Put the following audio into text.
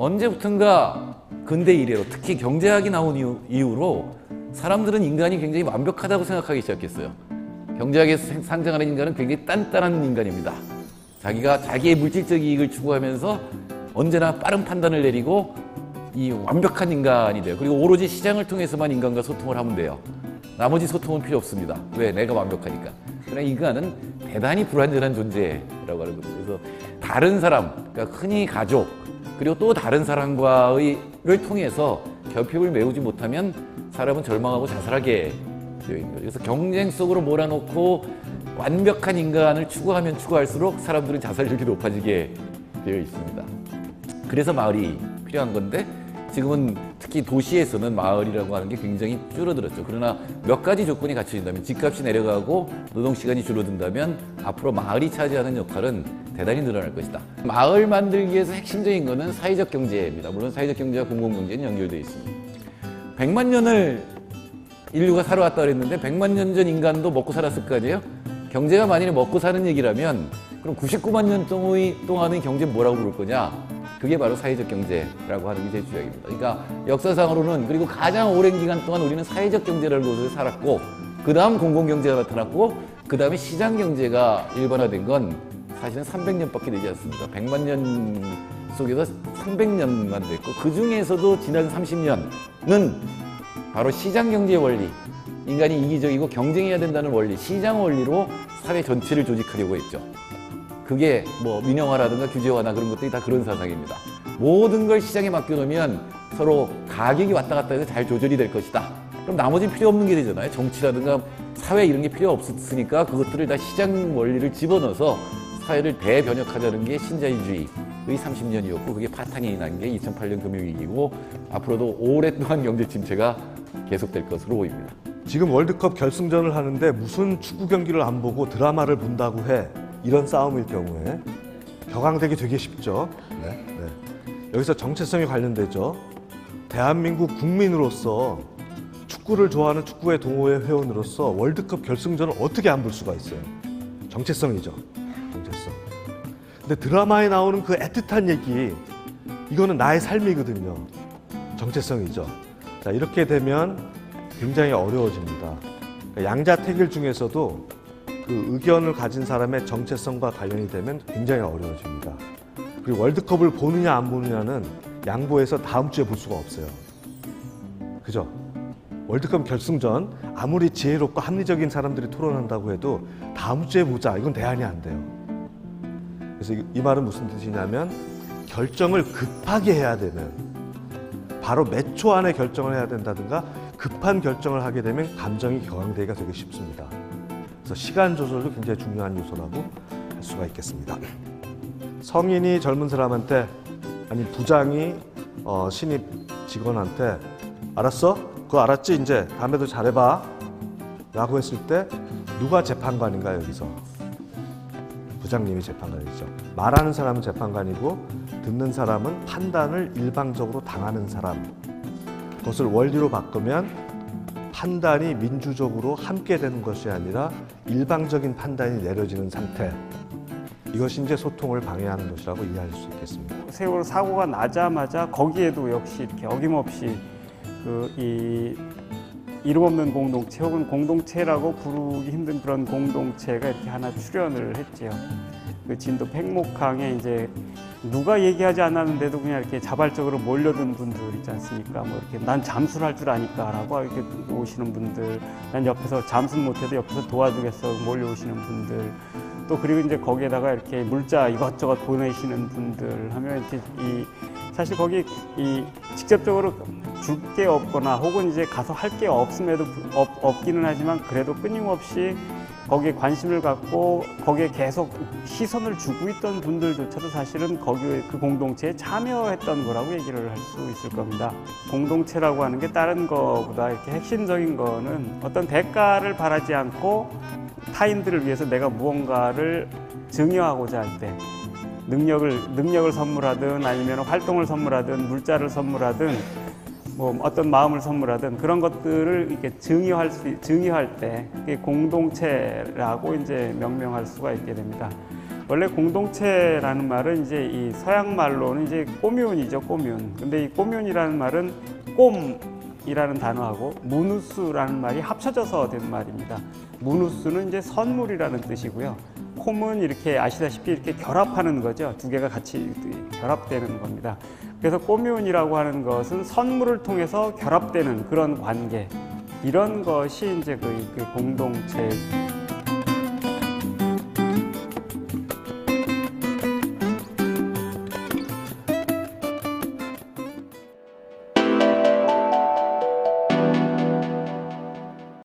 언제부턴가 근대 이래로 특히 경제학이 나온 이후로 사람들은 인간이 굉장히 완벽하다고 생각하기 시작했어요. 경제학에 상징하는 인간은 굉장히 단단한 인간입니다. 자기가 자기의 물질적 이익을 추구하면서 언제나 빠른 판단을 내리고 이 완벽한 인간이 돼요. 그리고 오로지 시장을 통해서만 인간과 소통을 하면 돼요. 나머지 소통은 필요 없습니다. 왜? 내가 완벽하니까. 그러나 인간은 대단히 불완전한 존재라고 하는 거죠. 그래서 다른 사람, 그러니까 흔히 가족, 그리고 또 다른 사람과를 통해서 결핍을 메우지 못하면 사람은 절망하고 자살하게 되어 있는 거죠. 그래서 경쟁 속으로 몰아넣고 완벽한 인간을 추구하면 추구할수록 사람들은 자살률이 높아지게 되어 있습니다. 그래서 마을이 필요한 건데 지금은 특히 도시에서는 마을이라고 하는 게 굉장히 줄어들었죠. 그러나 몇 가지 조건이 갖춰진다면 집값이 내려가고 노동시간이 줄어든다면 앞으로 마을이 차지하는 역할은 대단히 늘어날 것이다. 마을 만들기에서 핵심적인 거는 사회적 경제입니다. 물론 사회적 경제와 공공경제는 연결되어 있습니다. 100만 년을 인류가 살아왔다 그랬는데 100만 년 전 인간도 먹고 살았을 거 아니에요? 경제가 만일에 먹고 사는 얘기라면 그럼 99만 년 동안의 경제는 뭐라고 부를 거냐? 그게 바로 사회적 경제라고 하는 게 제 주장입니다. 그러니까 역사상으로는 그리고 가장 오랜 기간 동안 우리는 사회적 경제라는 곳에서 살았고 그 다음 공공경제가 나타났고 그 다음에 시장경제가 일반화된 건 사실은 300년밖에 되지 않습니다. 100만 년 속에서 300년만 됐고 그 중에서도 지난 30년은 바로 시장경제의 원리, 인간이 이기적이고 경쟁해야 된다는 원리, 시장 원리로 사회 전체를 조직하려고 했죠. 그게 뭐 민영화라든가 규제화나 그런 것들이 다 그런 사상입니다. 모든 걸 시장에 맡겨놓으면 서로 가격이 왔다 갔다 해서 잘 조절이 될 것이다. 그럼 나머지는 필요 없는 게 되잖아요. 정치라든가 사회 이런 게 필요 없으니까 그것들을 다 시장 원리를 집어넣어서 사회를 대변혁하자는 게 신자유주의의 30년이었고 그게 파탄이 난 게 2008년 금융위기고 앞으로도 오랫동안 경제 침체가 계속될 것으로 보입니다. 지금 월드컵 결승전을 하는데 무슨 축구 경기를 안 보고 드라마를 본다고 해. 이런 싸움일 경우에 격앙되기 되게 쉽죠. 네. 여기서 정체성이 관련되죠. 대한민국 국민으로서 축구를 좋아하는 축구의 동호회 회원으로서 월드컵 결승전을 어떻게 안 볼 수가 있어요. 정체성이죠. 정체성. 근데 드라마에 나오는 그 애틋한 얘기, 이거는 나의 삶이거든요. 정체성이죠. 자, 이렇게 되면 굉장히 어려워집니다. 그러니까 양자택일 중에서도 그 의견을 가진 사람의 정체성과 관련이 되면 굉장히 어려워집니다. 그리고 월드컵을 보느냐 안 보느냐는 양보해서 다음 주에 볼 수가 없어요. 그죠? 월드컵 결승전 아무리 지혜롭고 합리적인 사람들이 토론한다고 해도 다음 주에 보자, 이건 대안이 안 돼요. 그래서 이 말은 무슨 뜻이냐면 결정을 급하게 해야 되는, 바로 몇 초 안에 결정을 해야 된다든가 급한 결정을 하게 되면 감정이 격앙되기가 되게 쉽습니다. 그래서 시간 조절도 굉장히 중요한 요소라고 할 수가 있겠습니다. 성인이 젊은 사람한테, 아니 부장이 신입 직원한테 알았어? 그거 알았지? 이제 다음에도 잘해봐 라고 했을 때 누가 재판관인가요? 여기서 부장님이 재판관이죠. 말하는 사람은 재판관이고 듣는 사람은 판단을 일방적으로 당하는 사람. 그것을 원리로 바꾸면 판단이 민주적으로 함께 되는 것이 아니라 일방적인 판단이 내려지는 상태. 이것이 이제 소통을 방해하는 것이라고 이해할 수 있겠습니다. 세월호 사고가 나자마자 거기에도 역시 이렇게 어김없이 이름 없는 공동체 혹은 공동체라고 부르기 힘든 그런 공동체가 이렇게 하나 출현을 했지요. 그 진도 팽목항에 이제 누가 얘기하지 않았는데도 그냥 이렇게 자발적으로 몰려든 분들 있지 않습니까? 뭐 이렇게 난 잠수를 할 줄 아니까라고 이렇게 오시는 분들, 난 옆에서 잠수는 못해도 옆에서 도와주겠어 몰려오시는 분들, 또 그리고 이제 거기에다가 이렇게 물자 이것저것 보내시는 분들 하면 이렇게 사실 거기 직접적으로 줄 게 없거나 혹은 이제 가서 할 게 없기는 하지만 그래도 끊임없이 거기에 관심을 갖고 거기에 계속 시선을 주고 있던 분들조차도 사실은 거기 그 공동체에 참여했던 거라고 얘기를 할 수 있을 겁니다. 공동체라고 하는 게 다른 거보다 이렇게 핵심적인 거는 어떤 대가를 바라지 않고 타인들을 위해서 내가 무언가를 증여하고자 할 때 능력을 선물하든 아니면 활동을 선물하든 물자를 선물하든 뭐 어떤 마음을 선물하든 그런 것들을 이렇게 증여할 때 그게 공동체라고 이제 명명할 수가 있게 됩니다. 원래 공동체라는 말은 이제 이 서양 말로는 이제 꼬뮨이죠, 꼬뮨. 근데 이 꼬뮨이라는 말은 꼼이라는 단어하고 무누스라는 말이 합쳐져서 된 말입니다. 무누스는 이제 선물이라는 뜻이고요. 콤은 이렇게 아시다시피 이렇게 결합하는 거죠. 두 개가 같이 결합되는 겁니다. 그래서 꼬뮨이라고 하는 것은 선물을 통해서 결합되는 그런 관계. 이런 것이 이제 그 공동체